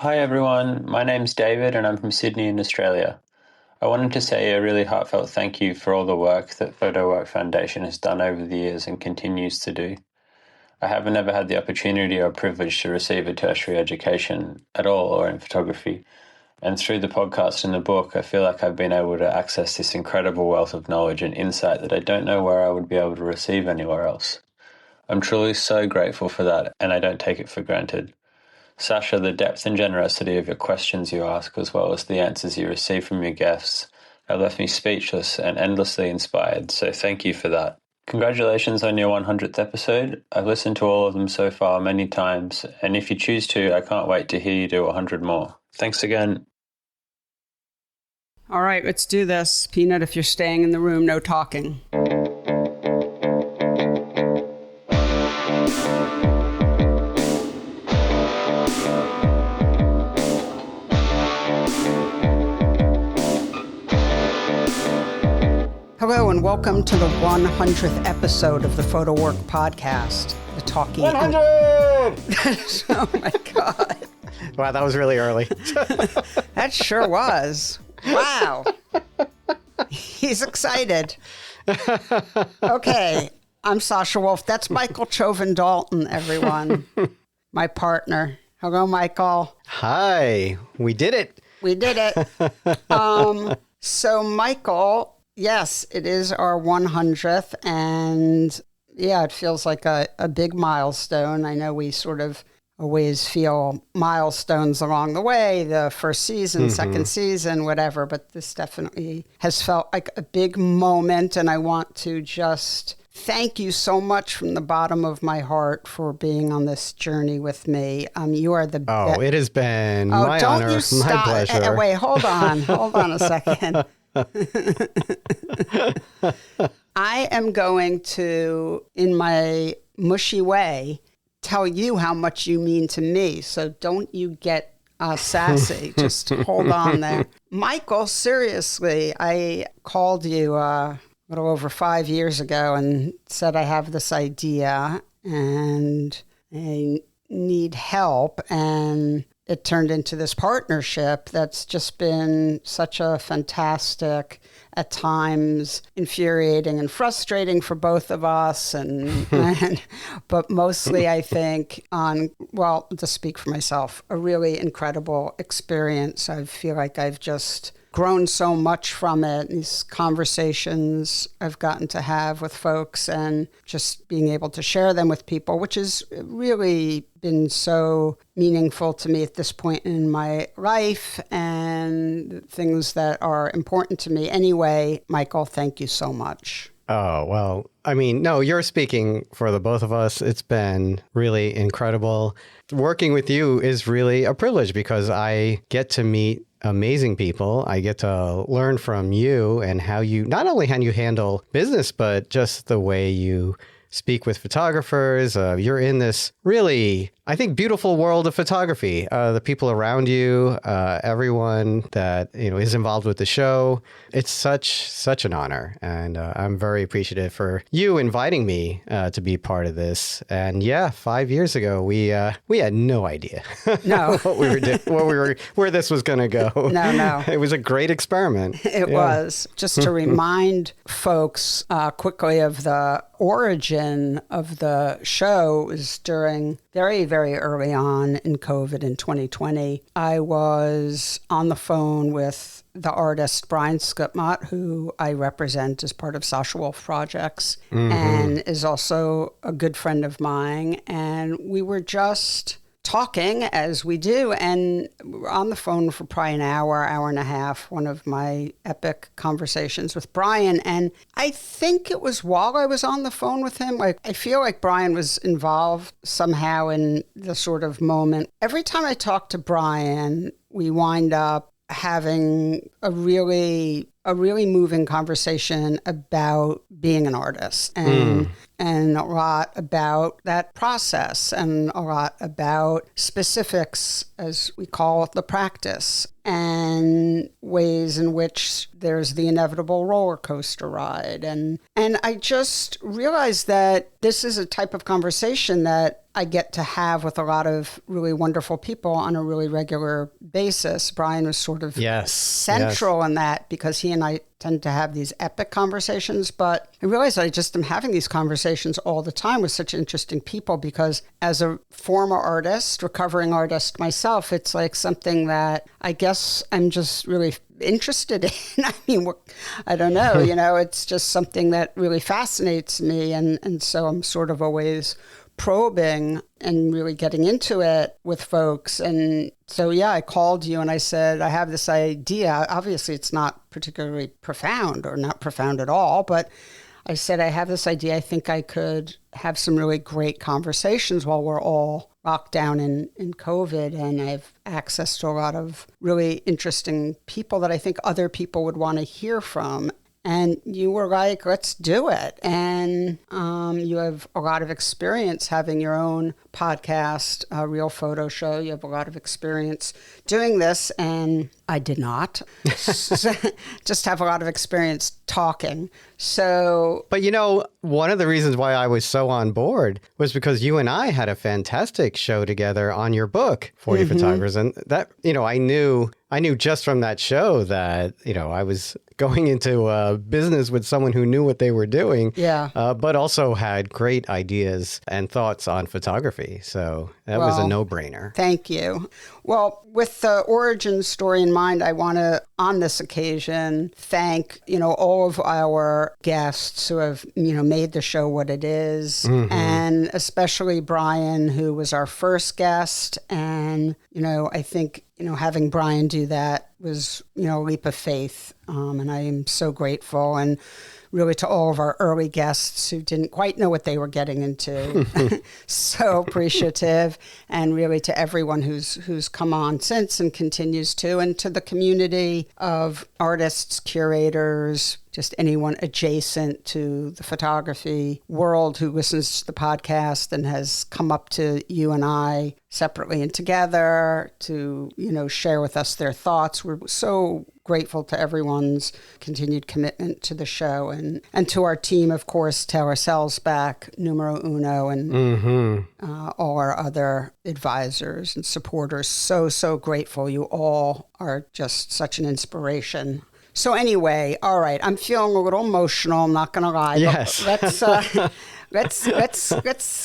Hi everyone, my name's David and I'm from Sydney in Australia. I wanted to say a really heartfelt thank you for all the work that PhotoWork Foundation has done over the years and continues to do. I haven't ever had the opportunity or privilege to receive a tertiary education at all or in photography, and through the podcast and the book I feel like I've been able to access this incredible wealth of knowledge and insight that I don't know where I would be able to receive anywhere else. I'm truly so grateful for that and I don't take it for granted. Sasha, the depth and generosity of your questions you ask, as well as the answers you receive from your guests, have left me speechless and endlessly inspired, so thank you for that. Congratulations on your 100th episode. I've listened to all of them so far many times, and if you choose to, I can't wait to hear you do 100 more. Thanks again. All right, let's do this. Peanut, if you're staying in the room, no talking. Hello and welcome to the 100th episode of the PhotoWork podcast. The talking 100! Oh my God. Wow, that was really early. That sure was. Wow. He's excited. Okay, I'm Sasha Wolf. That's Michael Chauvin-Dalton, everyone. My partner. Hello, Michael. Hi, we did it. We did it. So Michael, yes, it is our 100th, and yeah, it feels like a big milestone. I know we sort of always feel milestones along the way, the first season, second season, whatever, but this definitely has felt like a big moment, and I want to just thank you so much from the bottom of my heart for being on this journey with me. You are the best. It has been my honor, my pleasure. Wait, hold on a second. I am going to, in my mushy way, tell you how much you mean to me. So don't you get sassy. Just hold on there. Michael, seriously, I called you a little over 5 years ago and said I have this idea and I need help, and it turned into this partnership that's just been such a fantastic, at times infuriating and frustrating for both of us, but mostly I think to speak for myself, a really incredible experience. I feel like I've just grown so much from it. These conversations I've gotten to have with folks and just being able to share them with people, which has really been so meaningful to me at this point in my life and things that are important to me. Anyway, Michael, thank you so much. Oh, well, I mean, no, you're speaking for the both of us. It's been really incredible. Working with you is really a privilege because I get to meet amazing people. I get to learn from you and how you, not only how you handle business, but just the way you speak with photographers. You're in this really, I think, beautiful world of photography. The people around you, everyone that is involved with the show. It's such an honor, and I'm very appreciative for you inviting me to be part of this. And yeah, 5 years ago, we had no idea No. where this was going to go. No. It was a great experiment. It was. Just to remind folks quickly of the origin of the show, was during very, very early on in COVID in 2020. I was on the phone with the artist Brian Skutmott, who I represent as part of Sasha Wolf Projects, and is also a good friend of mine. And we were just talking, as we do, and we're on the phone for probably an hour and a half, one of my epic conversations with Brian. And I think it was while I was on the phone with him, I feel like Brian was involved somehow in the sort of moment. Every time I talk to Brian, we wind up having a really moving conversation about being an artist and a lot about that process and a lot about specifics, as we call it, the practice, and ways in which there's the inevitable roller coaster ride. And I just realized that this is a type of conversation that I get to have with a lot of really wonderful people on a really regular basis. Brian was sort of central in that because he and I tend to have these epic conversations, but I realize I just am having these conversations all the time with such interesting people because as a former artist, recovering artist myself, it's like something that I guess I'm just really interested in. I mean, I don't know, it's just something that really fascinates me. And so I'm sort of always probing and really getting into it with folks. And so, I called you and I said, I have this idea. Obviously, it's not particularly profound or not profound at all, but I said, I have this idea. I think I could have some really great conversations while we're all locked down in COVID. And I have access to a lot of really interesting people that I think other people would want to hear from. And you were like, let's do it. And you have a lot of experience having your own podcast, a Real Photo Show. You have a lot of experience doing this, and I did not. Just have a lot of experience talking. So, but one of the reasons why I was so on board was because you and I had a fantastic show together on your book, 40 Photographers. And that, I knew just from that show that, I was going into business with someone who knew what they were doing, but also had great ideas and thoughts on photography. So that was a no-brainer. Thank you. Well, with the origin story in mind, I want to, on this occasion, thank, all of our guests who have, made the show what it is, and especially Brian, who was our first guest. And, I think, having Brian do that was, a leap of faith. And I am so grateful. And really to all of our early guests who didn't quite know what they were getting into. So appreciative. And really to everyone who's come on since and continues to, and to the community of artists, curators, just anyone adjacent to the photography world who listens to the podcast and has come up to you and I separately and together to, share with us their thoughts. We're so grateful to everyone's continued commitment to the show and to our team, of course, Taylor Selsback, Numero Uno, and all our other advisors and supporters. So grateful. You all are just such an inspiration. So anyway, all right, I'm feeling a little emotional. I'm not going to lie. Yes.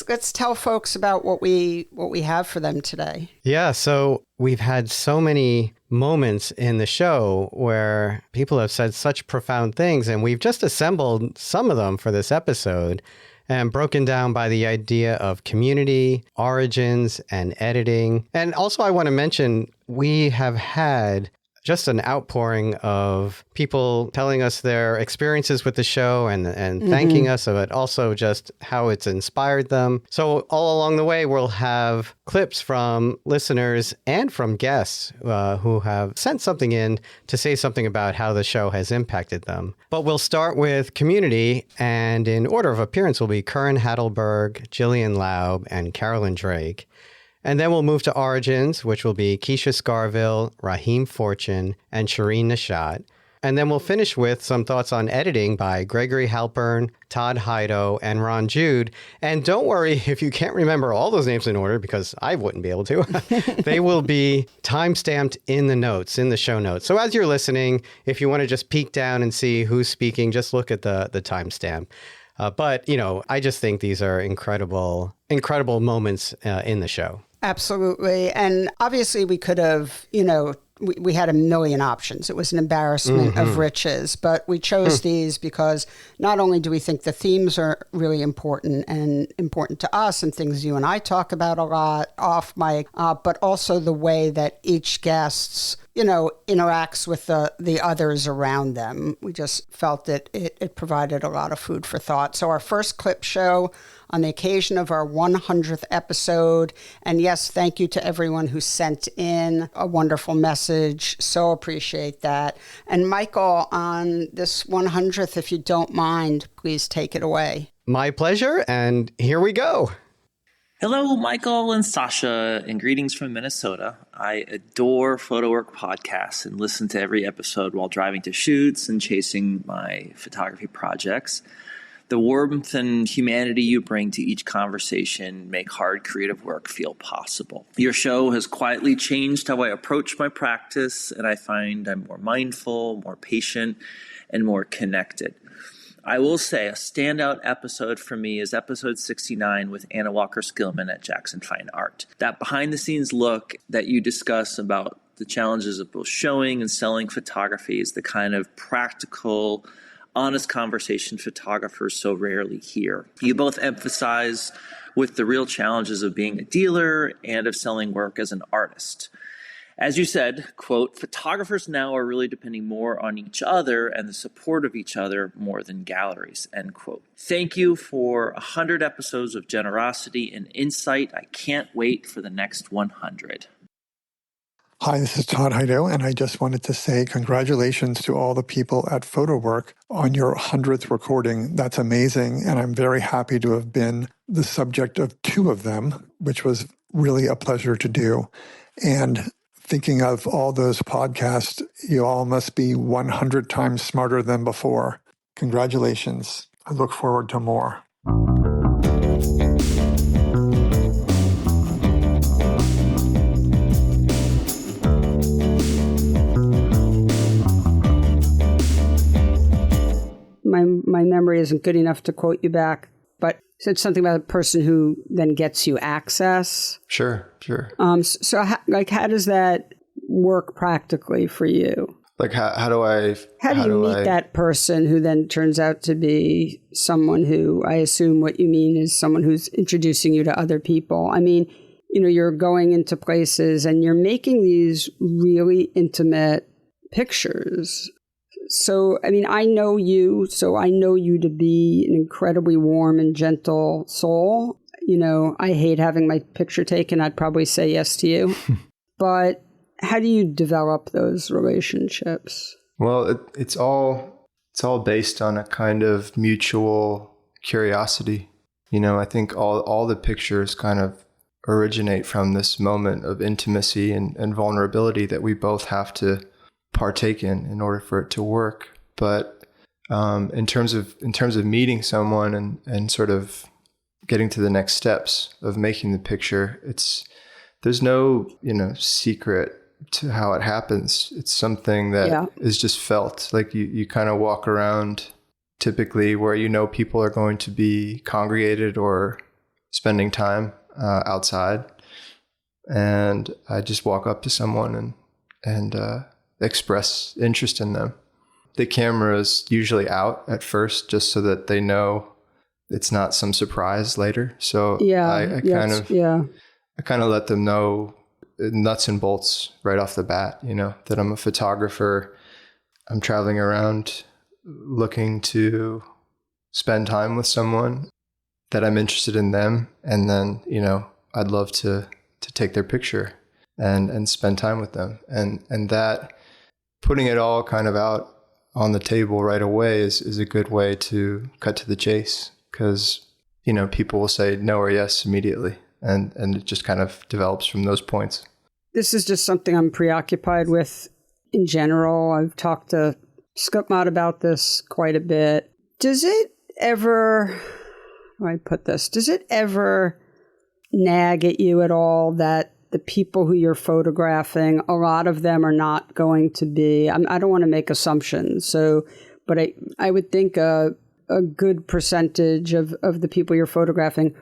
Let's tell folks about what we have for them today. Yeah. So we've had so many moments in the show where people have said such profound things, and we've just assembled some of them for this episode and broken down by the idea of community, origins, and editing. And also I want to mention we have had just an outpouring of people telling us their experiences with the show and thanking us, but also just how it's inspired them. So all along the way, we'll have clips from listeners and from guests who have sent something in to say something about how the show has impacted them. But we'll start with community, and in order of appearance will be Curran Hatleberg, Gillian Laub, and Carolyn Drake. And then we'll move to origins, which will be Keisha Scarville, Rahim Fortune, and Shirin Neshat. And then we'll finish with some thoughts on editing by Gregory Halpern, Todd Hido, and Ron Jude. And don't worry if you can't remember all those names in order, because I wouldn't be able to. They will be time-stamped in the notes, in the show notes. So as you're listening, if you want to just peek down and see who's speaking, just look at the timestamp. But, I just think these are incredible moments in the show. Absolutely. And obviously we could have, we had a million options. It was an embarrassment of riches, but we chose these because not only do we think the themes are really important and important to us and things you and I talk about a lot off mic, but also the way that each guest's interacts with the others around them. We just felt that it provided a lot of food for thought. So our first clip show on the occasion of our 100th episode. And yes, thank you to everyone who sent in a wonderful message. So appreciate that. And Michael, on this 100th, if you don't mind, please take it away. My pleasure. And here we go. Hello, Michael and Sasha, and greetings from Minnesota. I adore PhotoWork podcasts and listen to every episode while driving to shoots and chasing my photography projects. The warmth and humanity you bring to each conversation make hard creative work feel possible. Your show has quietly changed how I approach my practice, and I find I'm more mindful, more patient, and more connected. I will say a standout episode for me is episode 69 with Anna Walker-Skillman at Jackson Fine Art. That behind-the-scenes look that you discuss about the challenges of both showing and selling photography is the kind of practical, honest conversation photographers so rarely hear. You both emphasize with the real challenges of being a dealer and of selling work as an artist. As you said, quote, photographers now are really depending more on each other and the support of each other more than galleries, end quote. Thank you for 100 episodes of generosity and insight. I can't wait for the next 100. Hi, this is Todd Hido, and I just wanted to say congratulations to all the people at PhotoWork on your 100th recording. That's amazing, and I'm very happy to have been the subject of 2 of them, which was really a pleasure to do. And thinking of all those podcasts, you all must be 100 times smarter than before. Congratulations. I look forward to more. My memory isn't good enough to quote you back, but you said something about a person who then gets you access. Sure. So how does that work practically for you? Like how do you meet that person who then turns out to be someone who, I assume what you mean is someone who's introducing you to other people? I mean, you're going into places and you're making these really intimate pictures. So, I mean, I know you to be an incredibly warm and gentle soul. I hate having my picture taken. I'd probably say yes to you. But how do you develop those relationships? Well, it's all based on a kind of mutual curiosity. I think all the pictures kind of originate from this moment of intimacy and vulnerability that we both have to partake in order for it to work. But in terms of meeting someone and sort of getting to the next steps of making the picture, there's no secret to how it happens. It's something that is just felt. Like you kind of walk around typically where people are going to be congregated or spending time outside, and I just walk up to someone and express interest in them. The camera is usually out at first just so that they know it's not some surprise later. So I kind of let them know nuts and bolts right off the bat, that I'm a photographer. I'm traveling around looking to spend time with someone, that I'm interested in them. And then, I'd love to take their picture and spend time with them. And that, putting it all kind of out on the table right away is a good way to cut to the chase, because, people will say no or yes immediately. And it just kind of develops from those points. This is just something I'm preoccupied with in general. I've talked to Skutmat about this quite a bit. Does it ever nag at you at all that the people who you're photographing, a lot of them are not going to be, I don't want to make assumptions, but I would think a good percentage of the people you're photographing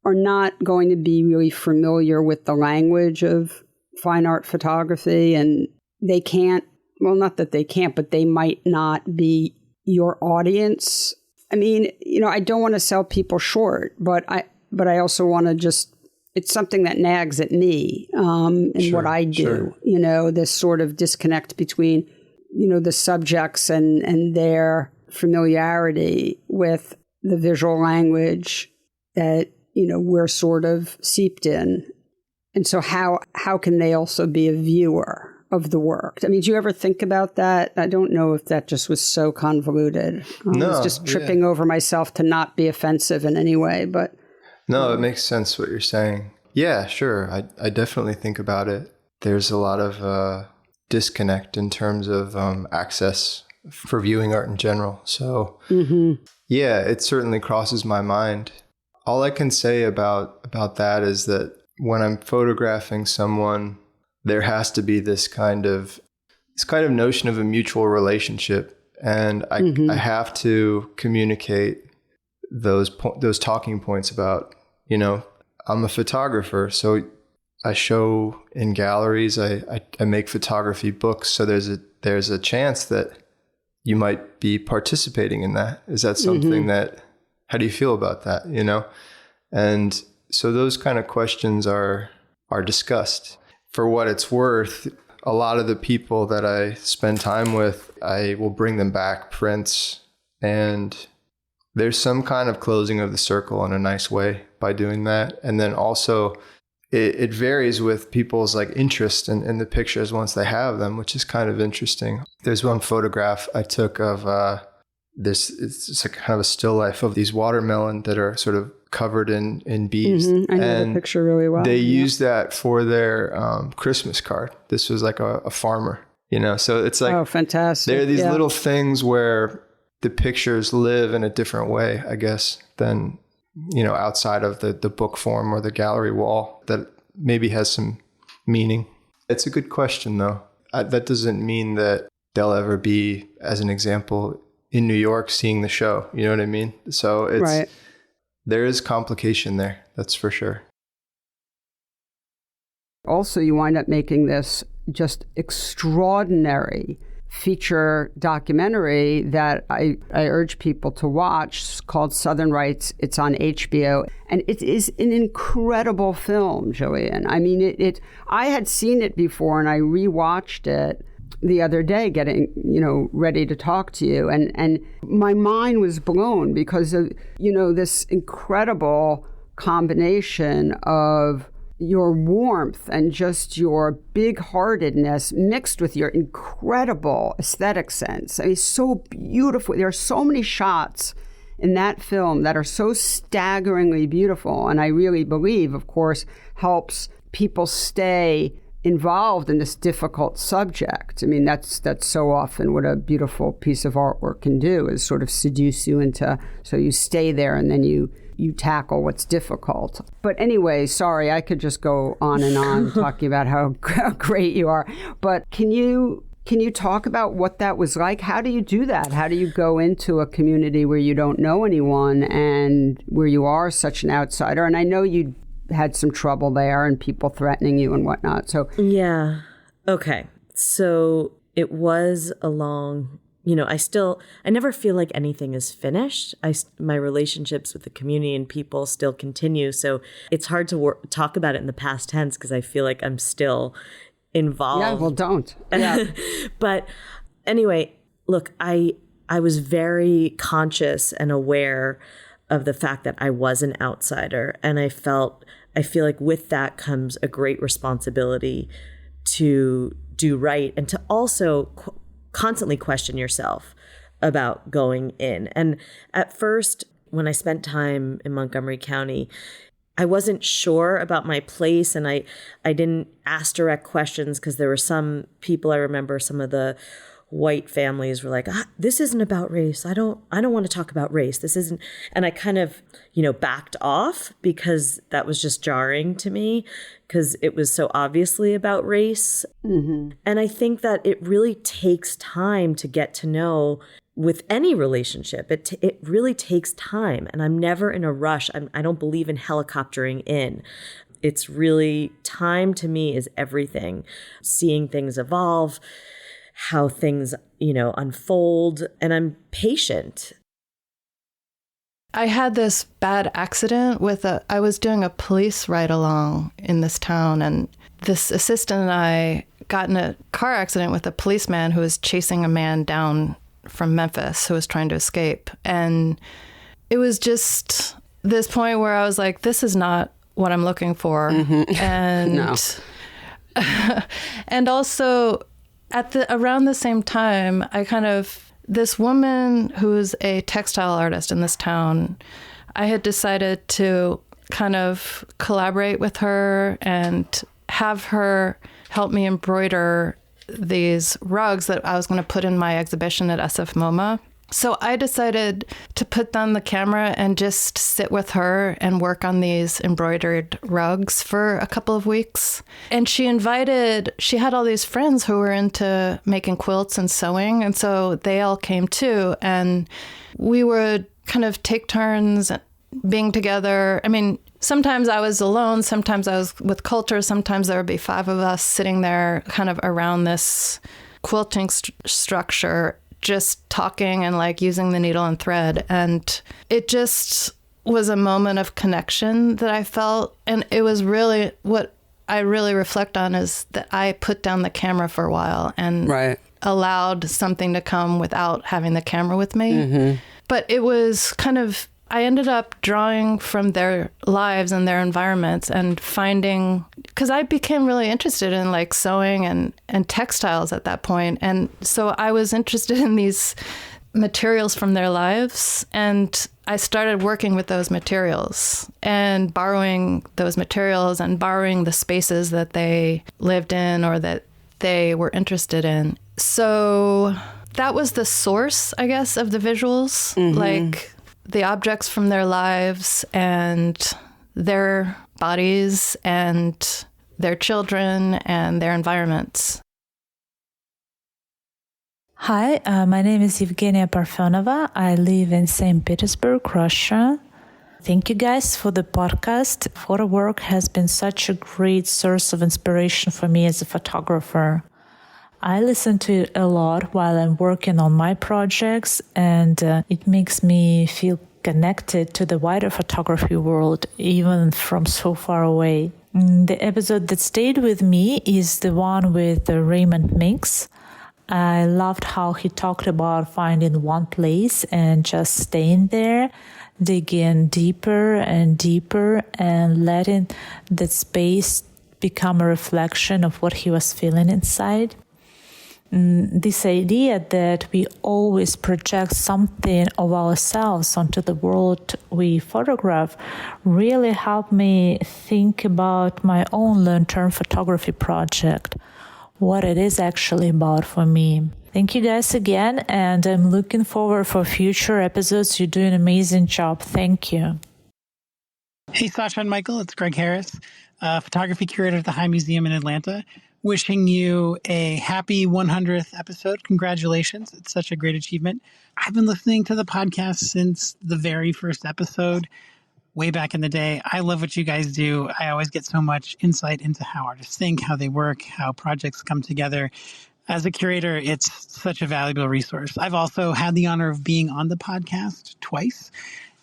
are not going to be really familiar with the language of fine art photography, and they can't, well, not that they can't, but they might not be your audience. I mean, I don't want to sell people short, but I also want to just, it's something that nags at me in what I do, this sort of disconnect between, the subjects and their familiarity with the visual language that, we're sort of seeped in. And so how can they also be a viewer of the work? I mean, do you ever think about that? I don't know if that just was so convoluted. I was just tripping over myself to not be offensive in any way, but... No, it makes sense what you're saying. Yeah, sure. I definitely think about it. There's a lot of disconnect in terms of access for viewing art in general. So yeah, it certainly crosses my mind. All I can say about that is that when I'm photographing someone, there has to be this kind of notion of a mutual relationship. And I have to communicate those talking points about, I'm a photographer, so I show in galleries, I make photography books. So there's a chance that you might be participating in that. Is that something how do you feel about that? And so those kind of questions are discussed. For what it's worth, a lot of the people that I spend time with, I will bring them back prints, and there's some kind of closing of the circle in a nice way by doing that. And then also it varies with people's like interest in the pictures once they have them, which is kind of interesting. There's one photograph I took of it's a kind of a still life of these watermelon that are sort of covered in bees. I know the picture really well. They used that for their Christmas card. This was like a farmer, so it's like, oh, fantastic. There are these little things where the pictures live in a different way, I guess, than, outside of the book form or the gallery wall, that maybe has some meaning. It's a good question, though. That doesn't mean that they'll ever be, as an example, in New York seeing the show. You know what I mean? So there is complication there. That's for sure. Also, you wind up making this just extraordinary feature documentary that I urge people to watch. It's called Southern Rights. It's on HBO. And it is an incredible film, Gillian. I mean, I had seen it before, and I rewatched it the other day, getting, ready to talk to you. And my mind was blown because of, this incredible combination of your warmth and just your big-heartedness mixed with your incredible aesthetic sense. I mean, so beautiful. There are so many shots in that film that are so staggeringly beautiful, and I really believe, of course, helps people stay involved in this difficult subject. I mean, that's so often what a beautiful piece of artwork can do, is sort of seduce you into, so you stay there and then you tackle what's difficult. But anyway, sorry, I could just go on and on talking about how great you are. But can you talk about what that was like? How do you do that? How do you go into a community where you don't know anyone and where you are such an outsider? And I know you had some trouble there and people threatening you and whatnot. So yeah. Okay. So it was a long, I never feel like anything is finished. My relationships with the community and people still continue. So it's hard to talk about it in the past tense because I feel like I'm still involved. Yeah, well, don't. Yeah. But anyway, look, I was very conscious and aware of the fact that I was an outsider. And I feel like with that comes a great responsibility to do right and to also constantly question yourself about going in. And at first, when I spent time in Montgomery County, I wasn't sure about my place, and I didn't ask direct questions because there were some people, I remember some of the white families were like, this isn't about race. I don't want to talk about race. This isn't. And I kind of, backed off because that was just jarring to me because it was so obviously about race. Mm-hmm. And I think that it really takes time to get to know with any relationship. It really takes time. And I'm never in a rush. I don't believe in helicoptering in. It's really, time to me is everything. Seeing things evolve, how things, unfold, and I'm patient. I had this bad accident I was doing a police ride-along in this town, and this assistant and I got in a car accident with a policeman who was chasing a man down from Memphis who was trying to escape. And it was just this point where I was like, this is not what I'm looking for. Mm-hmm. And no. And also around the same time, this woman who is a textile artist in this town, I had decided to kind of collaborate with her and have her help me embroider these rugs that I was going to put in my exhibition at SF MoMA. So I decided to put down the camera and just sit with her and work on these embroidered rugs for a couple of weeks. And she had all these friends who were into making quilts and sewing. And so they all came too. And we would kind of take turns being together. I mean, sometimes I was alone, sometimes I was with Coulter, sometimes there would be 5 of us sitting there kind of around this quilting structure, just talking and like using the needle and thread. And it just was a moment of connection that I felt. And it was really, what I really reflect on is that I put down the camera for a while and allowed something to come without having the camera with me. Mm-hmm. But it was kind of, I ended up drawing from their lives and their environments and finding, because I became really interested in like sewing and textiles at that point. And so I was interested in these materials from their lives. And I started working with those materials and borrowing those materials and borrowing the spaces that they lived in or that they were interested in. So that was the source, I guess, of the visuals. Mm-hmm. Like the objects from their lives and their bodies and their children and their environments. Hi, my name is Evgenia Parfenova. I live in St. Petersburg, Russia. Thank you guys for the podcast. PhotoWork has been such a great source of inspiration for me as a photographer. I listen to it a lot while I'm working on my projects, and it makes me feel connected to the wider photography world, even from so far away. The episode that stayed with me is the one with Raymond Mix. I loved how he talked about finding one place and just staying there, digging deeper and deeper, and letting that space become a reflection of what he was feeling inside. This idea that we always project something of ourselves onto the world we photograph really helped me think about my own long-term photography project, what it is actually about for me. Thank you guys again, and I'm looking forward for future episodes. You do an amazing job. Thank you. Hey, Sasha and Michael, it's Greg Harris, photography curator at the High Museum in Atlanta. Wishing you a happy 100th episode. Congratulations. It's such a great achievement. I've been listening to the podcast since the very first episode, way back in the day. I love what you guys do. I always get so much insight into how artists think, how they work, how projects come together. As a curator, it's such a valuable resource. I've also had the honor of being on the podcast twice.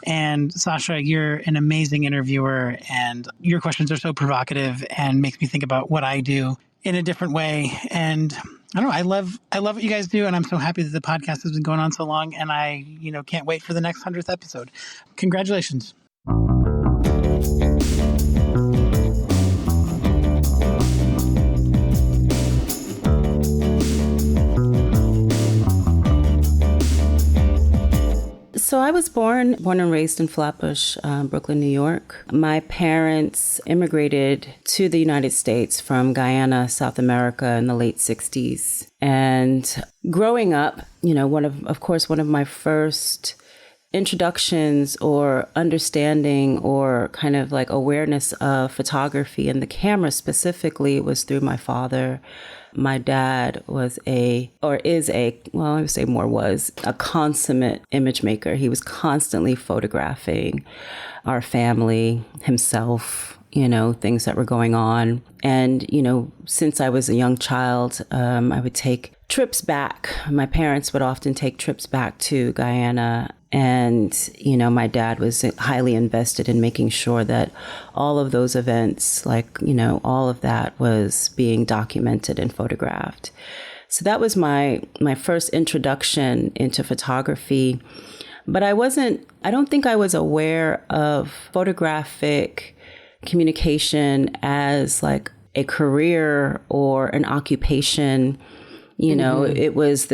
And Sasha, you're an amazing interviewer, and your questions are so provocative and makes me think about what I do in a different way. And I don't know, I love what you guys do, and I'm so happy that the podcast has been going on so long, and I, can't wait for the next 100th episode. Congratulations. So I was born and raised in Flatbush, Brooklyn, New York. My parents immigrated to the United States from Guyana, South America in the late 60s. And growing up, one of my first introductions or understanding or kind of like awareness of photography and the camera specifically was through my father. My dad was a consummate image maker. He was constantly photographing our family, himself, things that were going on. And, since I was a young child, I would take trips back. My parents would often take trips back to Guyana. And, my dad was highly invested in making sure that all of those events, all of that was being documented and photographed. So that was my first introduction into photography. But I don't think I was aware of photographic communication as like a career or an occupation. It was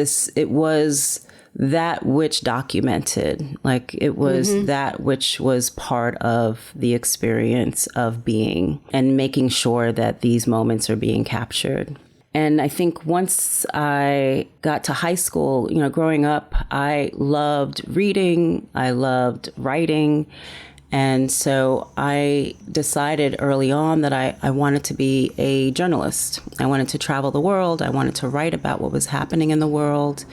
that which documented, it was that which was part of the experience of being and making sure that these moments are being captured. And I think once I got to high school, growing up, I loved reading, I loved writing. And so I decided early on that I wanted to be a journalist. I wanted to travel the world. I wanted to write about what was happening in the world.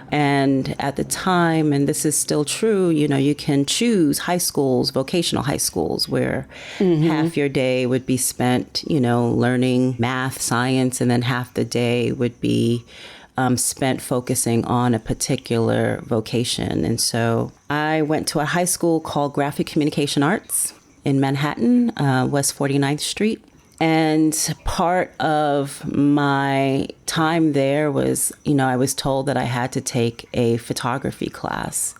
And at the time, and this is still true, you can choose high schools, vocational high schools, where half your day would be spent, learning math, science, and then half the day would be spent focusing on a particular vocation. And so I went to a high school called Graphic Communication Arts in Manhattan, West 49th Street. And part of my time there was, I was told that I had to take a photography class.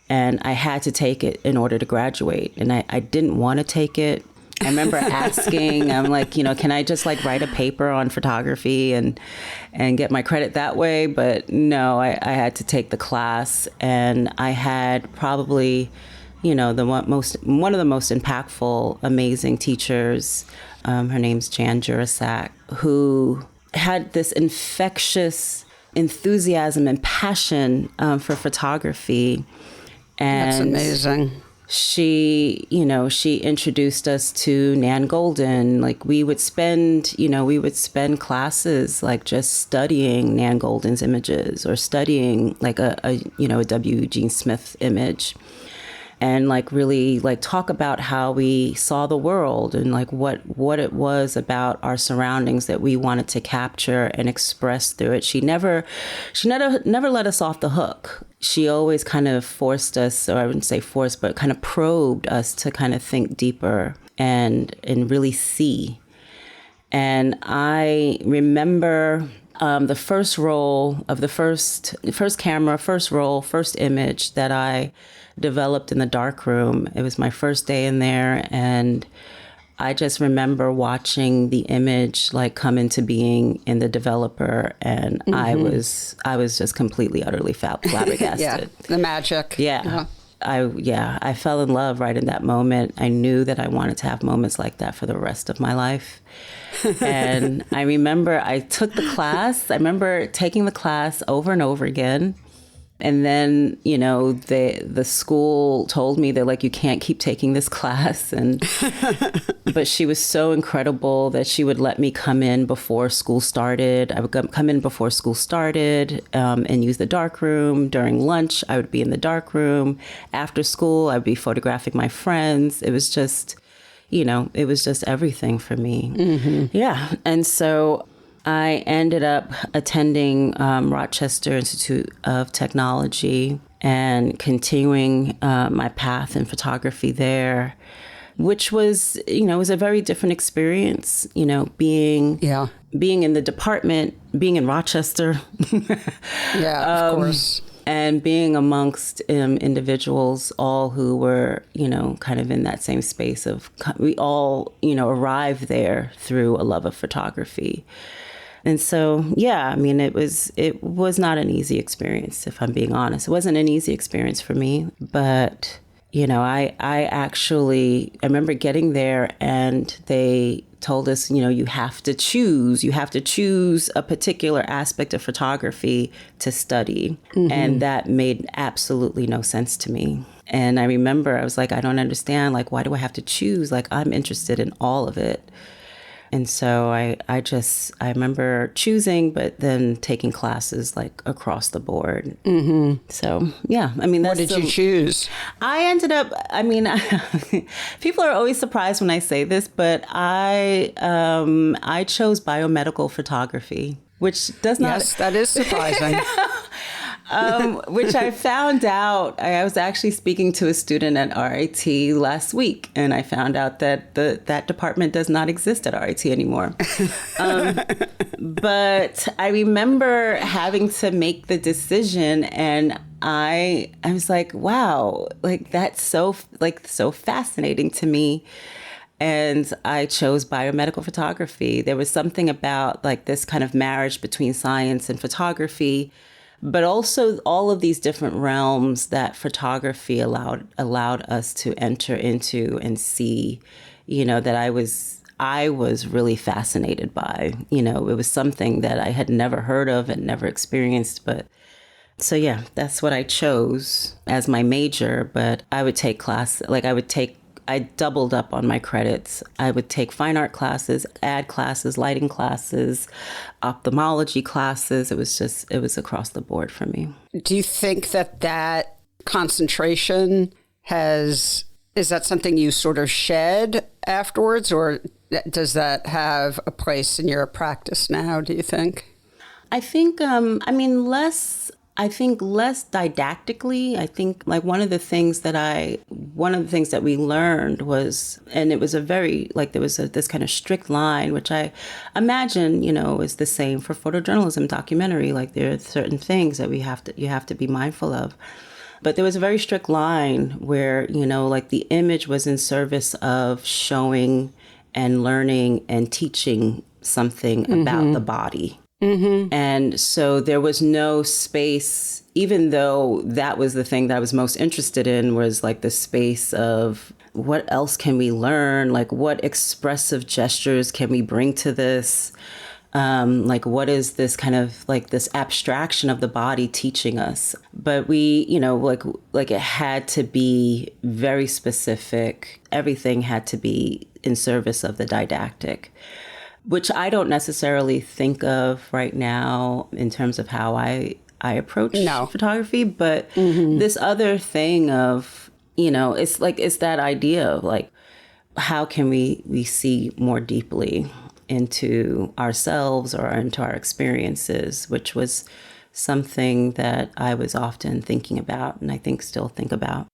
And I had to take it in order to graduate. And I didn't want to take it. I remember asking, I'm like, can I just write a paper on photography and get my credit that way? But no, I had to take the class. And I had probably, one of the most impactful, amazing teachers. Her name's Jan Jurasak, who had this infectious enthusiasm and passion for photography. And that's amazing. She introduced us to Nan Golden. We would spend classes just studying Nan Golden's images or studying a W. Eugene Smith image. And really talk about how we saw the world and what it was about our surroundings that we wanted to capture and express through it. She never let us off the hook. She always kind of forced us, or I wouldn't say forced, but kind of probed us to kind of think deeper and really see. And I remember the first roll of the first camera, first roll, first image that I developed in the darkroom. It was my first day in there, and I just remember watching the image come into being in the developer, and I was just completely, utterly flabbergasted. Yeah, the magic. Yeah. I fell in love right in that moment. I knew that I wanted to have moments like that for the rest of my life. And I remember I took the class. I remember taking the class over and over again. And then, the school told me that you can't keep taking this class. But she was so incredible that she would let me come in before school started. I would come in before school started and use the dark room. During lunch, I would be in the dark room. After school, I would be photographing my friends. It was just, it was just everything for me. Mm-hmm. Yeah. And so I ended up attending Rochester Institute of Technology and continuing my path in photography there, which was, was a very different experience, being in the department, being in Rochester. Yeah, of course. And being amongst individuals, all who were, kind of in that same space of, we all, arrived there through a love of photography. And so, it was not an easy experience, if I'm being honest. It wasn't an easy experience for me, but, I remember getting there and they told us, you have to choose a particular aspect of photography to study. Mm-hmm. And that made absolutely no sense to me. And I remember I was like, I don't understand. Why do I have to choose? I'm interested in all of it. And so I remember choosing, but then taking classes across the board. Mm-hmm. So, yeah, what did you choose? I ended up, people are always surprised when I say this, but I chose biomedical photography, which does not. Yes, that is surprising. Which I found out, I was actually speaking to a student at RIT last week, and I found out that that department does not exist at RIT anymore. But I remember having to make the decision, and I was like, wow, that's so fascinating to me. And I chose biomedical photography. There was something about this kind of marriage between science and photography, but also all of these different realms that photography allowed us to enter into and see, that I was really fascinated by. You know, it was something that I had never heard of and never experienced. But so, yeah, that's what I chose as my major. But I would take class, like I doubled up on my credits. I would take fine art classes, ad classes, lighting classes, ophthalmology classes. It was across the board for me. Do you think that concentration is that something you sort of shed afterwards, or does that have a place in your practice now, do you think? I think, less didactically. I think like one of the things that we learned was, and it was there was this kind of strict line, which I imagine, you know, is the same for photojournalism, documentary. Like there are certain things that you have to be mindful of. But there was a very strict line where, you know, like the image was in service of showing and learning and teaching something about the body. Mm-hmm. And so there was no space, even though that was the thing that I was most interested in, was like the space of what else can we learn? Like what expressive gestures can we bring to this? Like what is this kind of like this abstraction of the body teaching us? But we, you know, like it had to be very specific. Everything had to be in service of the didactic, which I don't necessarily think of right now in terms of how I approach photography. But this other thing of, you know, it's that idea of like, how can we see more deeply into ourselves or into our experiences, which was something that I was often thinking about and I think still think about.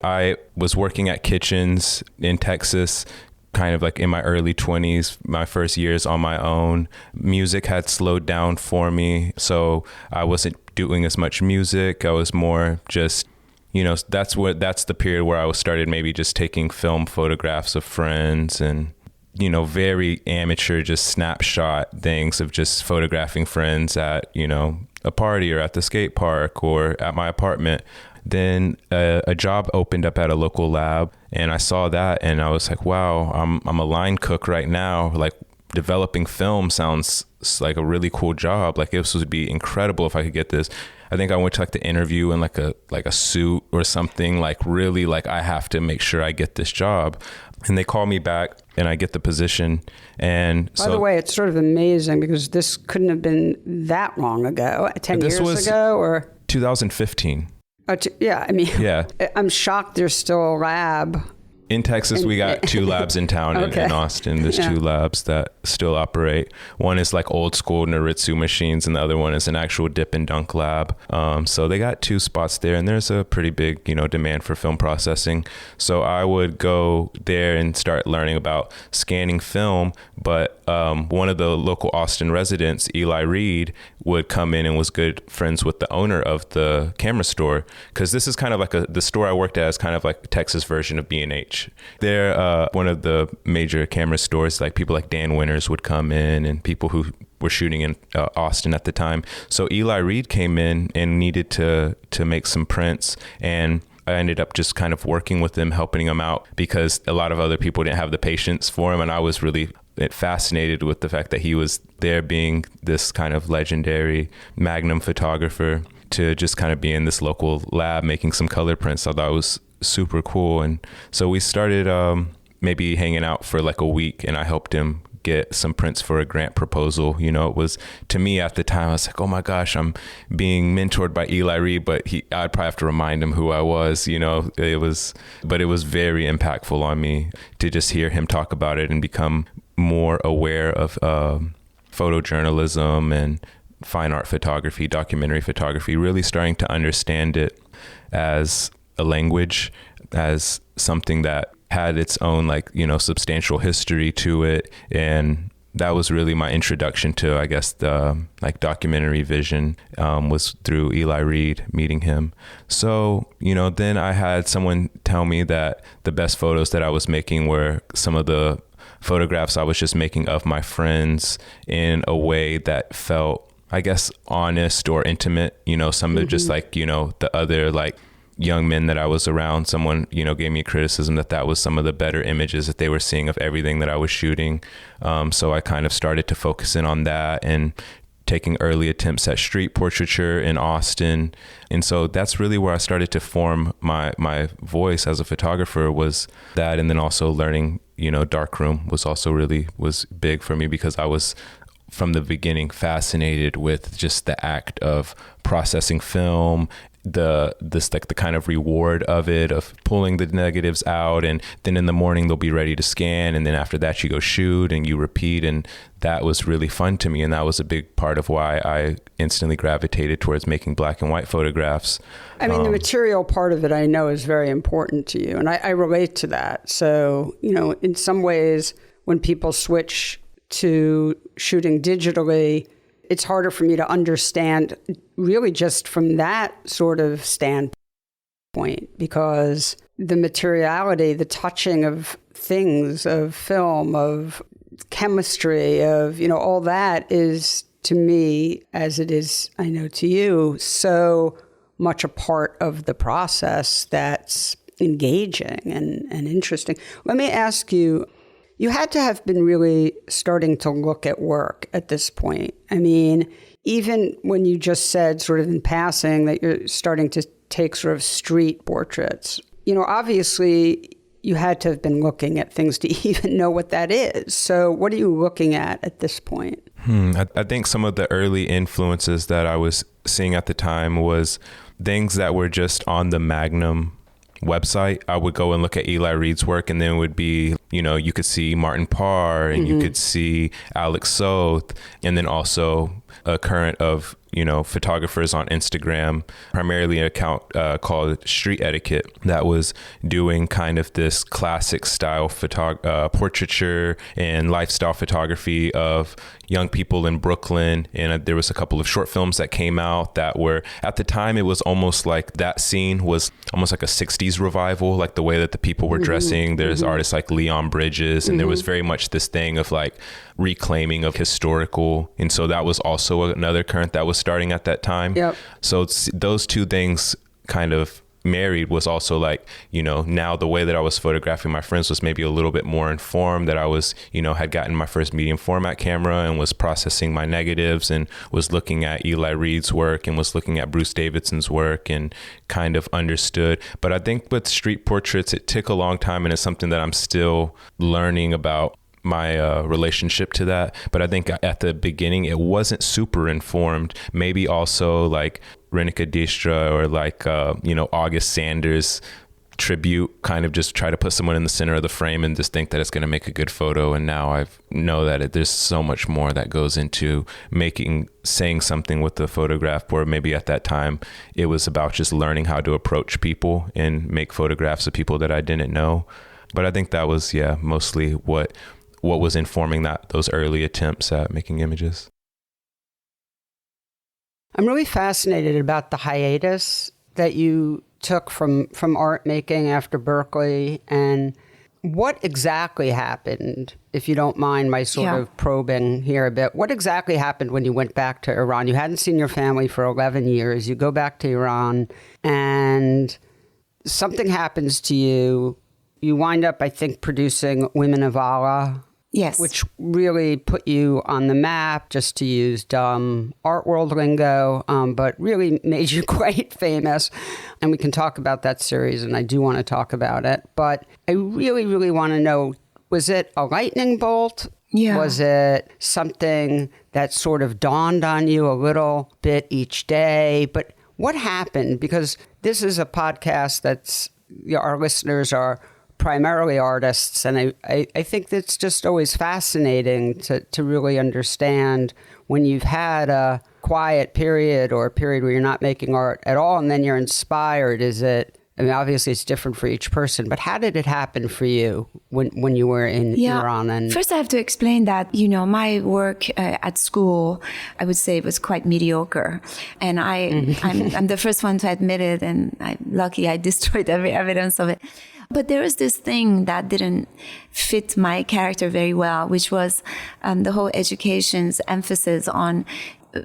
I was working at kitchens in Texas, kind of like in my early 20s, my first years on my own. Music had slowed down for me, so I wasn't doing as much music. I was more just, you know, that's the period where I started maybe just taking film photographs of friends and, you know, very amateur, just snapshot things of just photographing friends at, you know, a party or at the skate park or at my apartment. Then a job opened up at a local lab and I saw that and I was like, wow, I'm a line cook right now. Like developing film sounds like a really cool job. Like this would be incredible if I could get this. I think I went to like the interview in like a suit or something, like really like I have to make sure I get this job. And they call me back and I get the position. And by the way, it's sort of amazing because this couldn't have been that long ago, 10 years ago or 2015. Yeah, I mean, yeah. I'm shocked there's still a lab. In Texas, we got 2 labs in town. Okay. in Austin. There's 2 labs that still operate. One is like old school Noritsu machines, and the other one is an actual dip and dunk lab. So they got 2 spots there, and there's a pretty big, you know, demand for film processing. So I would go there and start learning about scanning film. But one of the local Austin residents, Eli Reed, would come in and was good friends with the owner of the camera store, because this is kind of like the store I worked at is kind of like Texas version of B&H. They're one of the major camera stores. Like people like Dan Winters would come in and people who were shooting in Austin at the time. So Eli Reed came in and needed to make some prints, and I ended up just kind of working with him, helping him out because a lot of other people didn't have the patience for him. And I was really fascinated with the fact that he was there being this kind of legendary magnum photographer to just kind of be in this local lab making some color prints. I thought it was super cool. And so we started maybe hanging out for like a week, and I helped him get some prints for a grant proposal. You know, it was, to me at the time, I was like, oh my gosh, I'm being mentored by Eli Reed, but I'd probably have to remind him who I was, you know. It was very impactful on me to just hear him talk about it and become more aware of photojournalism and fine art photography, documentary photography, really starting to understand it as a language, as something that had its own, like, you know, substantial history to it. And that was really my introduction to, I guess, the like documentary vision, was through Eli Reed, meeting him. So, you know, then I had someone tell me that the best photos that I was making were some of the photographs I was just making of my friends in a way that felt, I guess, honest or intimate. You know, some of just like, you know, the other like young men that I was around, someone, gave me a criticism that was some of the better images that they were seeing of everything that I was shooting. So I kind of started to focus in on that and taking early attempts at street portraiture in Austin. And so that's really where I started to form my voice as a photographer, was that. And then also learning, darkroom was big for me, because I was from the beginning fascinated with just the act of processing film, the kind of reward of it, of pulling the negatives out, and then in the morning they'll be ready to scan, and then after that you go shoot and you repeat. And that was really fun to me, and that was a big part of why I instantly gravitated towards making black and white photographs. I mean, the material part of it I know is very important to you, and I relate to that. So, in some ways, when people switch to shooting digitally, it's harder for me to understand really just from that sort of standpoint, because the materiality, the touching of things, of film, of chemistry, of, all that is, to me, as it is, I know, to you, so much a part of the process that's engaging and interesting. Let me ask you, you had to have been really starting to look at work at this point. I mean, even when you just said sort of in passing that you're starting to take sort of street portraits, obviously you had to have been looking at things to even know what that is. So what are you looking at this point? I think some of the early influences that I was seeing at the time was things that were just on the Magnum website. I would go and look at Eli Reed's work, and then it would be, you could see Martin Parr, and you could see Alex Soth, and then also a current of, photographers on Instagram, primarily an account called Street Etiquette, that was doing kind of this classic style portraiture and lifestyle photography of young people in Brooklyn. And there was a couple of short films that came out that were, at the time, it was almost like that scene was almost like a 60s revival, like the way that the people were dressing. There's artists like Leon Bridges, and there was very much this thing of like reclaiming of historical. And so that was also another current that was starting at that time. Yep. So those two things kind of married was also like, now the way that I was photographing my friends was maybe a little bit more informed, that I was, had gotten my first medium format camera and was processing my negatives and was looking at Eli Reed's work and was looking at Bruce Davidson's work and kind of understood. But I think with street portraits, it took a long time, and it's something that I'm still learning about my relationship to that. But I think at the beginning, it wasn't super informed. Maybe also like Renika Distra or like, August Sanders tribute, kind of just try to put someone in the center of the frame and just think that it's going to make a good photo. And now I know that there's so much more that goes into saying something with the photograph, where maybe at that time it was about just learning how to approach people and make photographs of people that I didn't know. But I think that was, mostly what was informing those early attempts at making images. I'm really fascinated about the hiatus that you took from art making after Berkeley, and what exactly happened, if you don't mind my sort of probing here a bit. What exactly happened when you went back to Iran? You hadn't seen your family for 11 years. You go back to Iran, and something happens to you. You wind up, I think, producing Women of Allah. Yes. Which really put you on the map, just to use dumb art world lingo, but really made you quite famous. And we can talk about that series, and I do want to talk about it. But I really, really want to know, was it a lightning bolt? Yeah. Was it something that sort of dawned on you a little bit each day? But what happened? Because this is a podcast that's, our listeners are primarily artists, and I think that's just always fascinating to really understand when you've had a quiet period or a period where you're not making art at all, and then you're inspired. Obviously it's different for each person, but how did it happen for you when you were in Iran? And first I have to explain that, my work at school, I would say, was quite mediocre. And I'm the first one to admit it, and I'm lucky I destroyed every evidence of it. But there was this thing that didn't fit my character very well, which was the whole education's emphasis on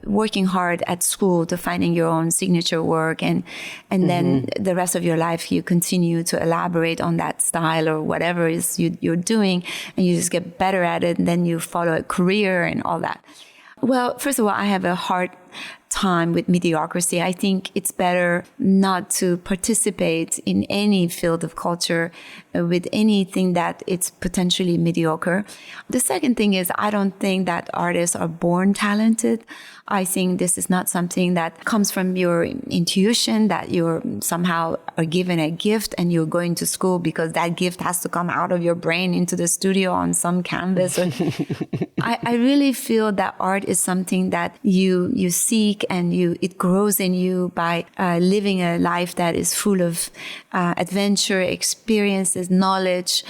working hard at school to finding your own signature work, and then the rest of your life you continue to elaborate on that style or whatever is you're doing, and you just get better at it, and then you follow a career and all that. Well, first of all, I have a hard time with mediocrity. I think it's better not to participate in any field of culture with anything that it's potentially mediocre. The second thing is, I don't think that artists are born talented. I think this is not something that comes from your intuition, that you're somehow are given a gift and you're going to school because that gift has to come out of your brain into the studio on some canvas. I really feel that art is something that you seek and it grows in you by living a life that is full of adventure, experiences, knowledge,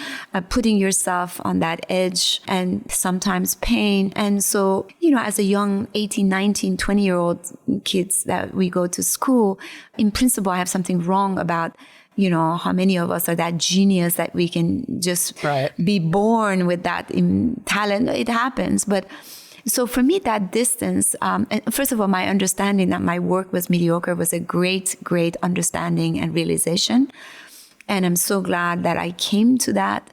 putting yourself on that edge and sometimes pain. And so, as a young 18, 19, 20-year-old kids that we go to school, in principle, I have something wrong about how many of us are that genius that we can just be born with that talent. It happens. But so for me, that distance, and first of all, my understanding that my work was mediocre was a great, great understanding and realization. And I'm so glad that I came to that.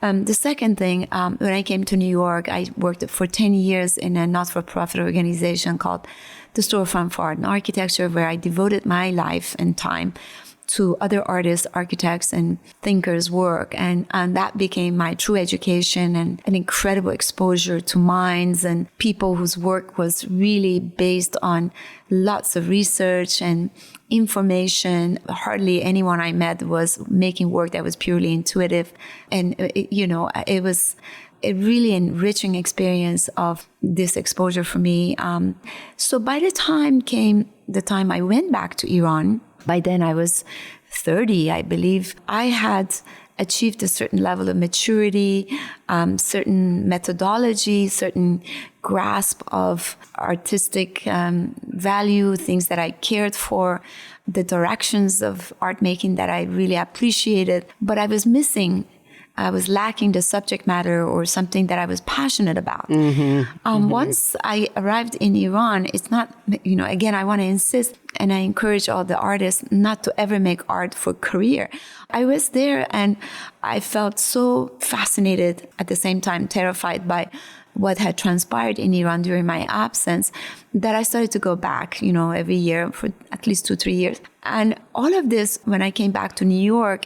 The second thing, when I came to New York, I worked for 10 years in a not-for-profit organization called the Storefront for Art and Architecture, where I devoted my life and time to other artists, architects, and thinkers' work. And that became my true education and an incredible exposure to minds and people whose work was really based on lots of research and information. Hardly anyone I met was making work that was purely intuitive. And, it was a really enriching experience of this exposure for me. So by the time I went back to Iran, by then I was 30, I believe. I had achieved a certain level of maturity, certain methodology, certain grasp of artistic value, things that I cared for, the directions of art making that I really appreciated. But I was lacking the subject matter or something that I was passionate about. Once I arrived in Iran, it's not, again, I want to insist and I encourage all the artists not to ever make art for career. I was there and I felt so fascinated, at the same time terrified by what had transpired in Iran during my absence, that I started to go back, every year for at least 2-3 years. And all of this, when I came back to New York,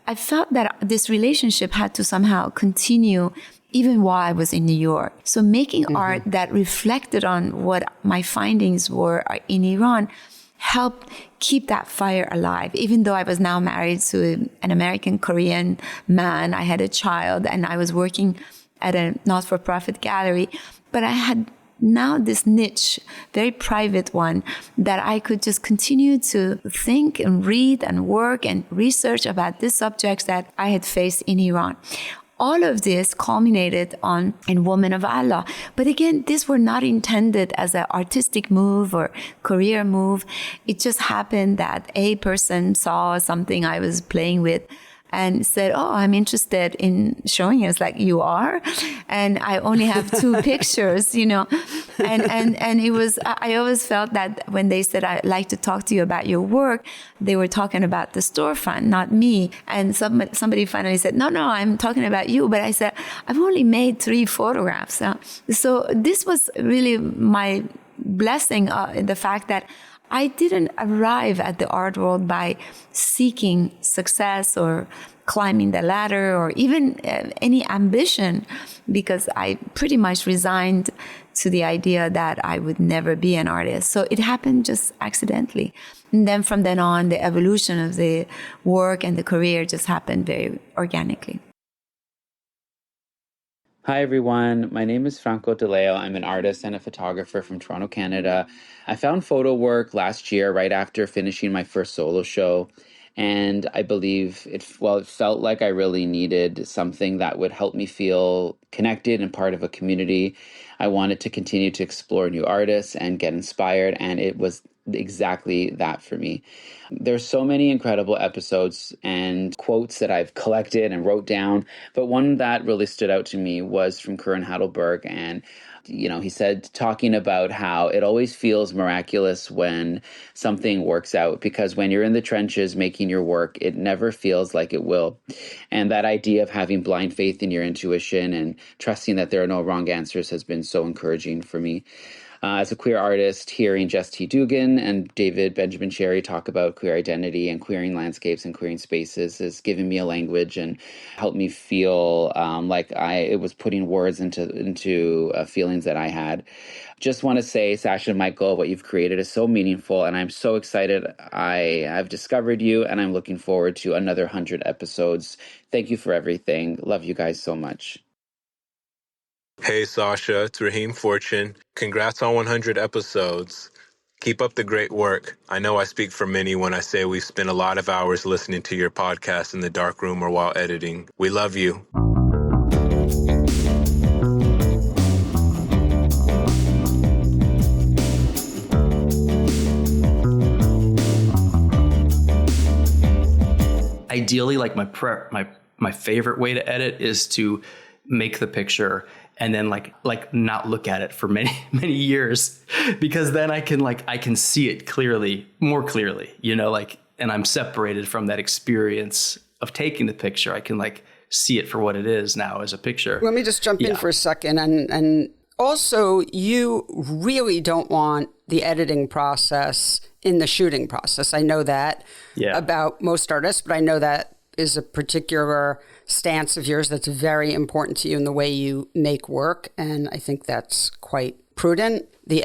I felt that this relationship had to somehow continue even while I was in New York. So making art that reflected on what my findings were in Iran helped keep that fire alive. Even though I was now married to an American Korean man, I had a child, and I was working at a not-for-profit gallery, but I had now this niche, very private one, that I could just continue to think and read and work and research about these subjects that I had faced in Iran. All of this culminated in Woman of Allah. But again, these were not intended as an artistic move or career move. It just happened that a person saw something I was playing with and said, "Oh, I'm interested in showing it." It's like, "You are?" And I only have 2 pictures, And it was, I always felt that when they said, "I'd like to talk to you about your work," they were talking about the storefront, not me. And somebody finally said, no, I'm talking about you. But I said, "I've only made 3 photographs." So this was really my blessing, the fact that I didn't arrive at the art world by seeking success or climbing the ladder or even any ambition, because I pretty much resigned to the idea that I would never be an artist. So it happened just accidentally. And then from then on, the evolution of the work and the career just happened very organically. Hi, everyone. My name is Franco DeLeo. I'm an artist and a photographer from Toronto, Canada. I found PhotoWork last year, right after finishing my first solo show. And I believe it felt like I really needed something that would help me feel connected and part of a community. I wanted to continue to explore new artists and get inspired, and it was exactly that for me. There's so many incredible episodes and quotes that I've collected and wrote down, but one that really stood out to me was from Curran Hatleberg, and He said, talking about how it always feels miraculous when something works out, because when you're in the trenches making your work, it never feels like it will. And that idea of having blind faith in your intuition and trusting that there are no wrong answers has been so encouraging for me. As a queer artist, hearing Jess T. Dugan and David Benjamin Cherry talk about queer identity and queering landscapes and queering spaces has given me a language and helped me feel like it was putting words into feelings that I had. Just want to say, Sasha and Michael, what you've created is so meaningful, and I'm so excited. I've discovered you, and I'm looking forward to another 100 episodes. Thank you for everything. Love you guys so much. Hey, Sasha, it's Rahim Fortune. Congrats on 100 episodes. Keep up the great work. I know I speak for many when I say we've spent a lot of hours listening to your podcast in the dark room or while editing. We love you. Ideally, like my favorite way to edit is to make the picture and then like not look at it for many years, because then I can see it more clearly, and I'm separated from that experience of taking the picture. I can see it for what it is now as a picture. Let me just jump in for a second. And also, you really don't want the editing process in the shooting process. I know that about most artists, but I know that is a particular stance of yours that's very important to you in the way you make work. And I think that's quite prudent. The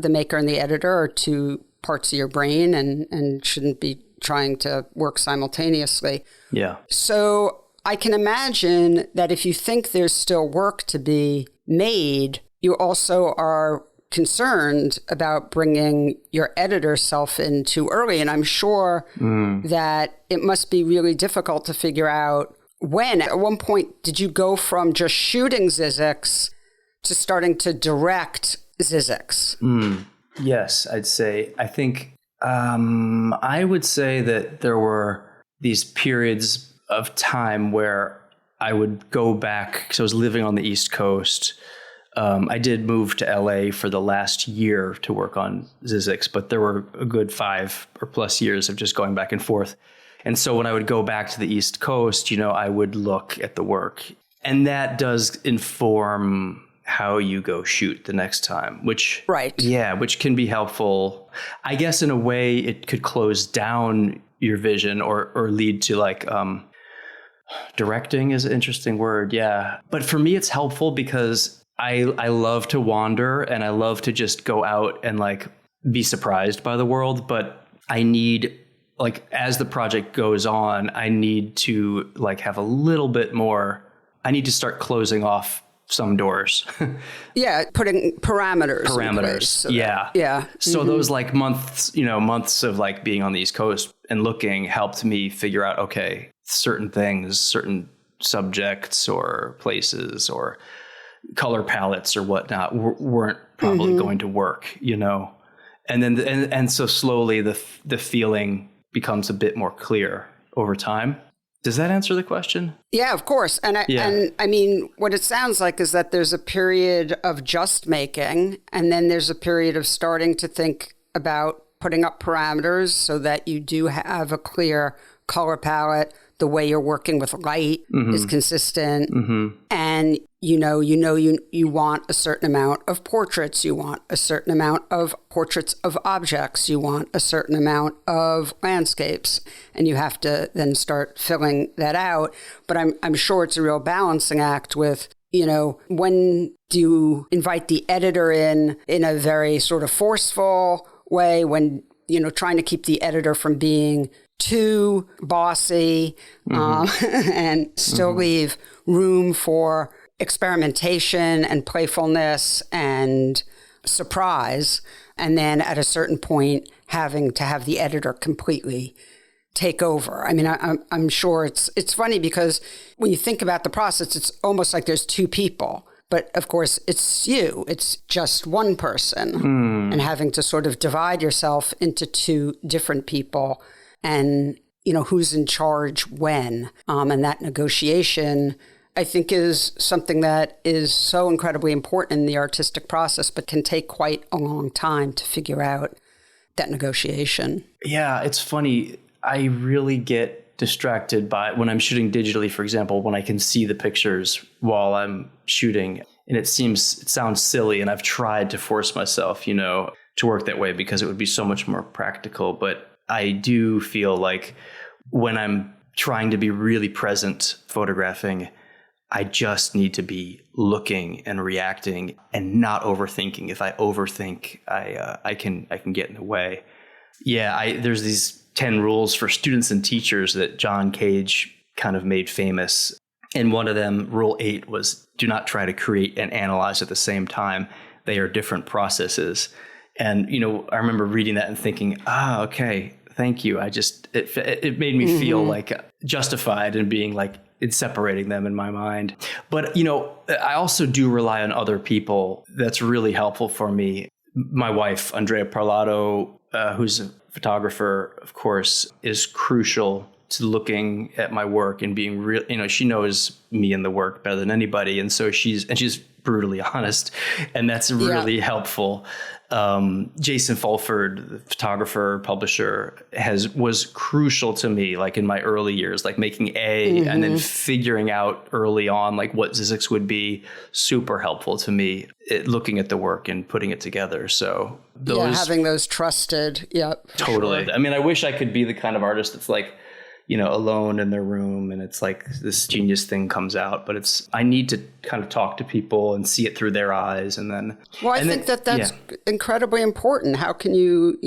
maker and the editor are two parts of your brain and shouldn't be trying to work simultaneously. Yeah. So I can imagine that if you think there's still work to be made, you also are concerned about bringing your editor self in too early. And I'm sure that it must be really difficult to figure out when. At one point, did you go from just shooting Zizix to starting to direct Zizix? Yes, I'd say. I think I would say that there were these periods of time where I would go back, because I was living on the East Coast. I did move to LA for the last year to work on Zizix, but there were a good 5 or plus years of just going back and forth. And so when I would go back to the East Coast, I would look at the work. And that does inform how you go shoot the next time, which can be helpful. I guess in a way it could close down your vision or lead to directing is an interesting word. Yeah. But for me, it's helpful because I love to wander and I love to just go out and be surprised by the world. But I need, as the project goes on, I need to have a little bit more. I need to start closing off some doors. Putting parameters. So those months of being on the East Coast and looking helped me figure out, okay, certain things, certain subjects or places or color palettes or whatnot weren't probably going to work, and then and so slowly the feeling becomes a bit more clear over time. Does that answer the question? Yeah, of course. And I mean, what it sounds like is that there's a period of just making, and then there's a period of starting to think about putting up parameters so that you do have a clear color palette. The way you're working with light is consistent. And you want a certain amount of portraits. You want a certain amount of portraits of objects. You want a certain amount of landscapes. And you have to then start filling that out. But I'm sure it's a real balancing act with, when do you invite the editor in a very sort of forceful way, when, trying to keep the editor from being too bossy and still leave room for experimentation and playfulness and surprise. And then at a certain point, having to have the editor completely take over. I mean, I'm sure it's funny because when you think about the process, it's almost like there's two people. But of course, it's you. It's just one person. And having to sort of divide yourself into two different people and, who's in charge when. And that negotiation I think is something that is so incredibly important in the artistic process, but can take quite a long time to figure out that negotiation. Yeah, it's funny. I really get distracted by when I'm shooting digitally, for example, when I can see the pictures while I'm shooting. And it sounds silly. And I've tried to force myself, to work that way because it would be so much more practical. But I do feel like when I'm trying to be really present photographing, I just need to be looking and reacting and not overthinking. If I overthink, I can get in the way. Yeah, there's these 10 rules for students and teachers that John Cage kind of made famous. And one of them, rule 8, was do not try to create and analyze at the same time. They are different processes. And, I remember reading that and thinking, okay, thank you. It made me feel like justified in being like, in separating them in my mind. But, I also do rely on other people. That's really helpful for me. My wife, Andrea Parlato, who's a photographer, of course, is crucial to looking at my work and being real. She knows me and the work better than anybody. And so she's brutally honest. And that's really helpful. Jason Fulford, the photographer, publisher, was crucial to me, like in my early years, like making and then figuring out early on, like what Zizix would be, super helpful to me, looking at the work and putting it together. So having those trusted. Yeah, totally. Sure. I mean, I wish I could be the kind of artist that's like, alone in their room and it's like this genius thing comes out, but I need to kind of talk to people and see it through their eyes. And then, I think that's incredibly important. How can you,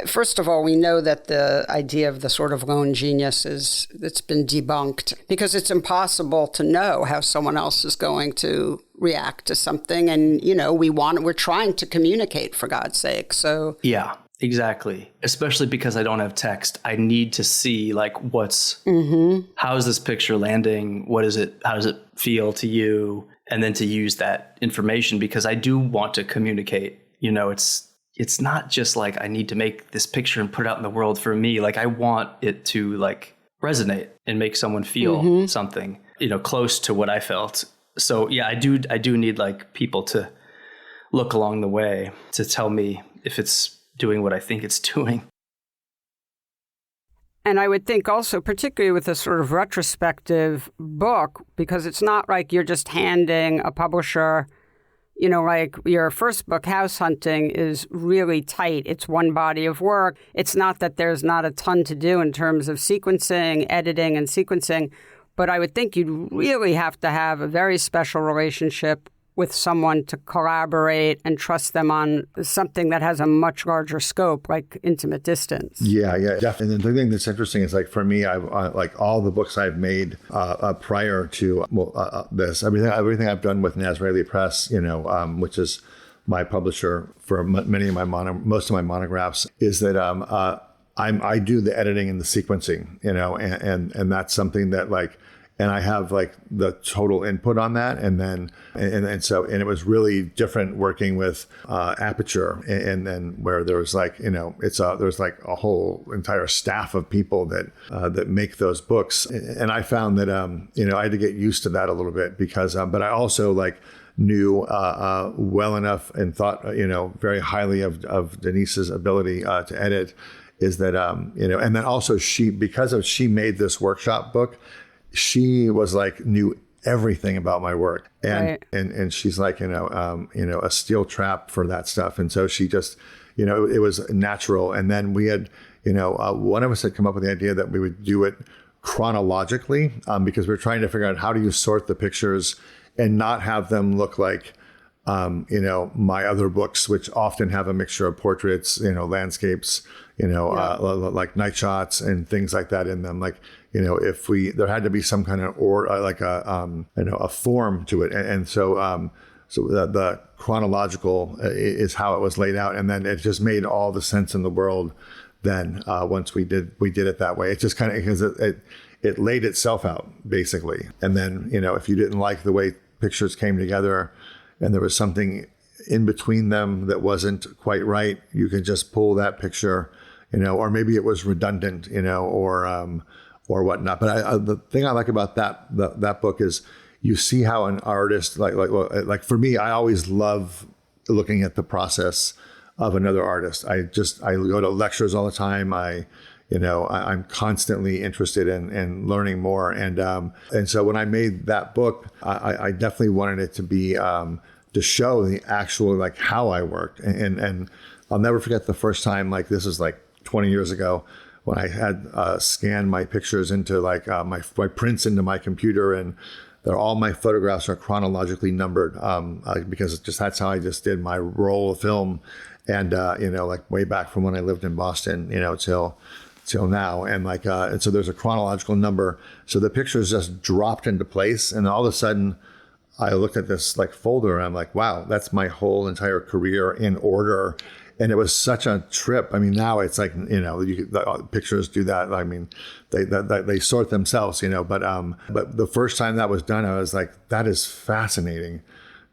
first of all, we know that the idea of the sort of lone genius it's been debunked because it's impossible to know how someone else is going to react to something. And, we're trying to communicate, for God's sake. So yeah. Exactly. Especially because I don't have text. I need to see like how is this picture landing? How does it feel to you? And then to use that information because I do want to communicate. It's not just like I need to make this picture and put it out in the world for me. Like I want it to like resonate and make someone feel something, close to what I felt. So yeah, I do need like people to look along the way to tell me if it's doing what I think it's doing. And I would think also, particularly with a sort of retrospective book, because it's not like you're just handing a publisher, like your first book, House Hunting, is really tight. It's one body of work. It's not that there's not a ton to do in terms of sequencing, editing and sequencing, but I would think you'd really have to have a very special relationship with someone to collaborate and trust them on something that has a much larger scope, like Intimate Distance. Yeah, definitely. And the thing that's interesting is, like, for me, I like all the books I've made prior to this, everything I've done with Nazreli Press, which is my publisher for many of most of my monographs, is that I do the editing and the sequencing, and that's something that like. And I have like the total input on that. And then, and it was really different working with Aperture. And then where there was like, there's like a whole entire staff of people that make those books. And I found that, I had to get used to that a little bit because, but I also like knew well enough and thought, very highly of Denise's ability to edit, is that, and then also she made this workshop book. She was like, knew everything about my work. And, right. and she's like, a steel trap for that stuff. And so she just, it was natural. And then we had, one of us had come up with the idea that we would do it chronologically because we're trying to figure out how do you sort the pictures and not have them look like, my other books, which often have a mixture of portraits, landscapes, like night shots and things like that in them. Like, there had to be some kind of a form to it. And so the chronological is how it was laid out. And then it just made all the sense in the world. Then once we did it that way, it just kind of, because it laid itself out basically. And then, if you didn't like the way pictures came together and there was something in between them that wasn't quite right, you could just pull that picture, or maybe it was redundant, or whatnot. But the thing I like about that book is you see how an artist, like for me, I always love looking at the process of another artist. I go to lectures all the time. I'm constantly interested in learning more. And so when I made that book, I definitely wanted it to be, to show the actual, like how I worked. And I'll never forget the first time, like this is like 20 years ago, when I had scanned my pictures into like my prints into my computer, and all my photographs are chronologically numbered because that's how I just did my roll of film. And, like way back from when I lived in Boston, till now. And so there's a chronological number. So the pictures just dropped into place. And all of a sudden I looked at this like folder and I'm like, wow, that's my whole entire career in order. And it was such a trip. I mean, now it's like, the pictures do that. I mean, they sort themselves, but the first time that was done, I was like, that is fascinating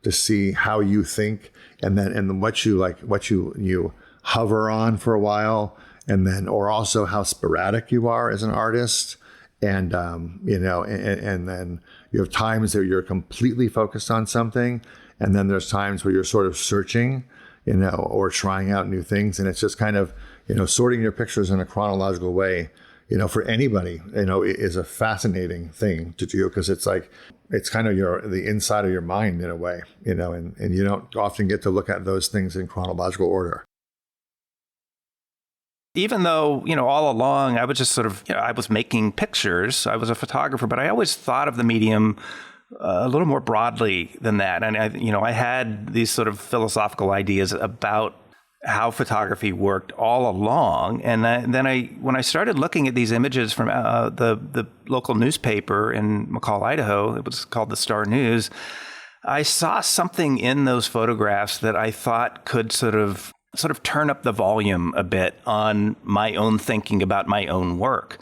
to see how you think, and what you hover on for a while, and then, or also how sporadic you are as an artist. And, and then you have times that you're completely focused on something. And then there's times where you're sort of searching, or trying out new things. And it's just kind of, sorting your pictures in a chronological way, for anybody, is a fascinating thing to do, because it's like, it's kind of the inside of your mind in a way, and you don't often get to look at those things in chronological order. Even though, all along I was just sort of, I was making pictures, I was a photographer, but I always thought of the medium a little more broadly than that. And I had these sort of philosophical ideas about how photography worked all along. And then when I started looking at these images from the local newspaper in McCall, Idaho, it was called the Star News, I saw something in those photographs that I thought could sort of turn up the volume a bit on my own thinking about my own work.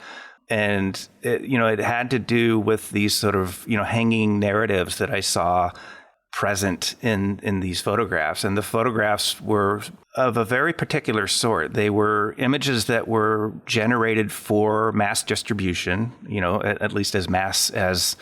And it had to do with these sort of, hanging narratives that I saw present in these photographs. And the photographs were of a very particular sort. They were images that were generated for mass distribution, at least as mass as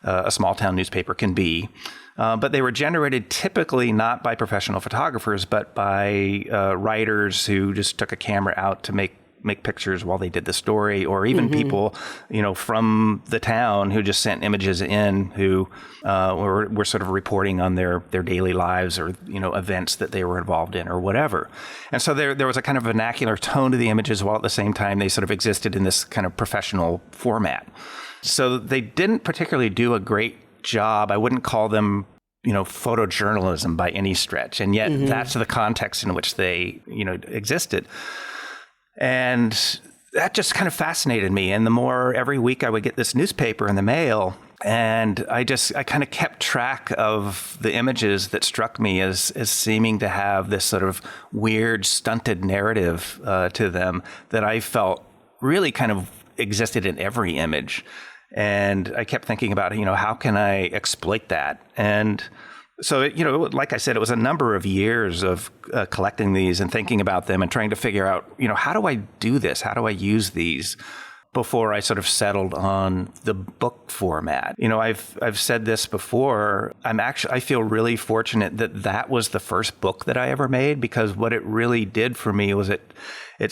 a small town newspaper can be. But they were generated typically not by professional photographers, but by writers who just took a camera out to make pictures while they did the story, or even people, from the town who just sent images in, who were sort of reporting on their daily lives, or, events that they were involved in or whatever. And so there was a kind of vernacular tone to the images, while at the same time they sort of existed in this kind of professional format. So they didn't particularly do a great job. I wouldn't call them, photojournalism by any stretch. And yet that's the context in which they, existed. And that just kind of fascinated me. And the more every week I would get this newspaper in the mail, and I kind of kept track of the images that struck me as seeming to have this sort of weird, stunted narrative to them that I felt really kind of existed in every image. And I kept thinking about, how can I exploit that? And so, like I said, it was a number of years of collecting these and thinking about them and trying to figure out, how do I do this? How do I use these before I sort of settled on the book format? I've said this before. I feel really fortunate that was the first book that I ever made, because what it really did for me was it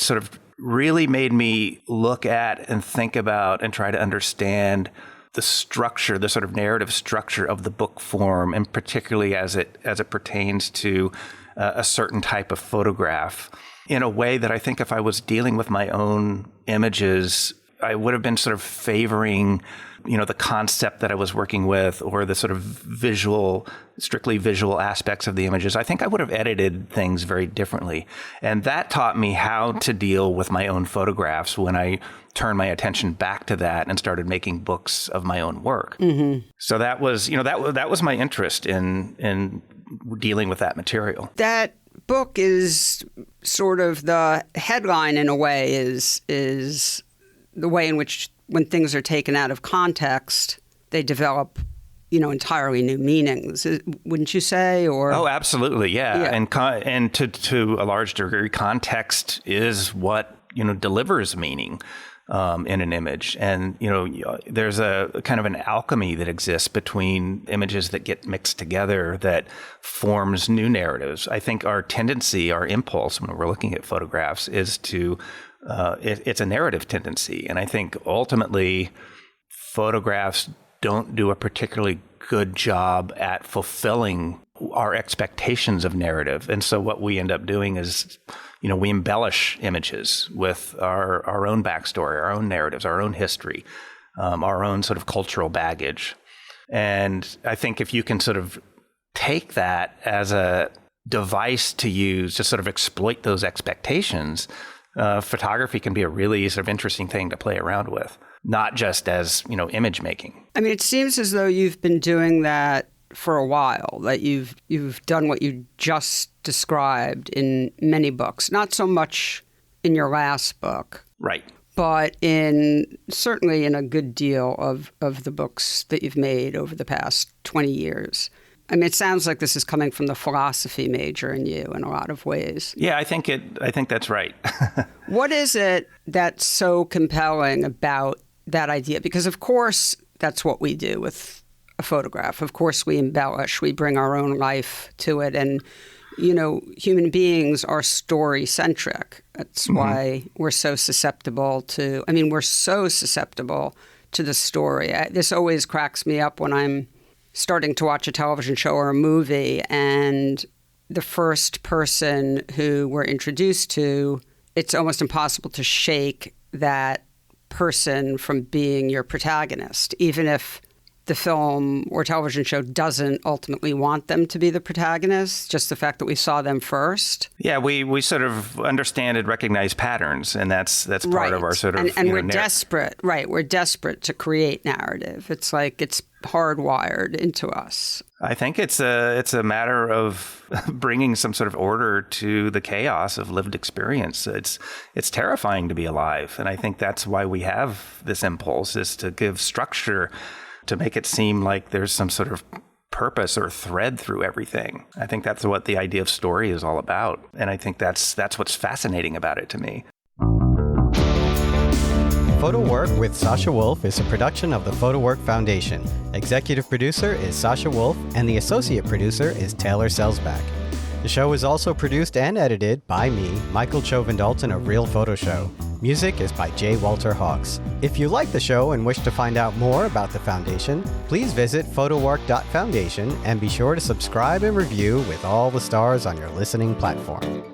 sort of really made me look at and think about and try to understand the structure, the sort of narrative structure of the book form, and particularly as it pertains to a certain type of photograph, in a way that I think if I was dealing with my own images, I would have been sort of favoring, the concept that I was working with, or the sort of strictly visual aspects of the images. I think I would have edited things very differently. And that taught me how to deal with my own photographs when I turned my attention back to that and started making books of my own work. So that was, that was my interest in dealing with that material. That book is sort of the headline, in a way, is the way in which, when things are taken out of context, they develop, entirely new meanings. Wouldn't you say? Or oh, absolutely, yeah. And to a large degree, context is what delivers meaning. in an image. And, there's a kind of an alchemy that exists between images that get mixed together that forms new narratives. I think our tendency, our impulse when we're looking at photographs is to, it's a narrative tendency. And I think ultimately photographs don't do a particularly good job at fulfilling our expectations of narrative. And so what we end up doing is, we embellish images with our own backstory, our own narratives, our own history, our own sort of cultural baggage. And I think if you can sort of take that as a device to use to sort of exploit those expectations, photography can be a really sort of interesting thing to play around with, not just as, image making. I mean, it seems as though you've been doing that for a while, that you've done what you just described in many books, not so much in your last book. Right. But certainly in a good deal of the books that you've made over the past 20 years. I mean, it sounds like this is coming from the philosophy major in you in a lot of ways. Yeah, I think that's right. What is it that's so compelling about that idea? Because of course, that's what we do with a photograph. Of course, we embellish, we bring our own life to it. And, human beings are story-centric. That's why we're so susceptible to the story. This always cracks me up when I'm starting to watch a television show or a movie, and the first person who we're introduced to, it's almost impossible to shake that person from being your protagonist, even if the film or television show doesn't ultimately want them to be the protagonist, just the fact that we saw them first. Yeah, we sort of understand and recognize patterns, and that's part of our sort of... And we're desperate, right, we're desperate to create narrative. It's like it's hardwired into us. I think it's a matter of bringing some sort of order to the chaos of lived experience. It's terrifying to be alive, and I think that's why we have this impulse, is to give structure, to make it seem like there's some sort of purpose or thread through everything. I think that's what the idea of story is all about. And I think that's what's fascinating about it to me. PhotoWork with Sasha Wolf is a production of the PhotoWork Foundation. Executive producer is Sasha Wolf, and the associate producer is Taylor Selsback. The show is also produced and edited by me, Michael Chauvin-Dalton of Real Photo Show. Music is by J. Walter Hawks. If you like the show and wish to find out more about the Foundation, please visit photowork.foundation and be sure to subscribe and review with all the stars on your listening platform.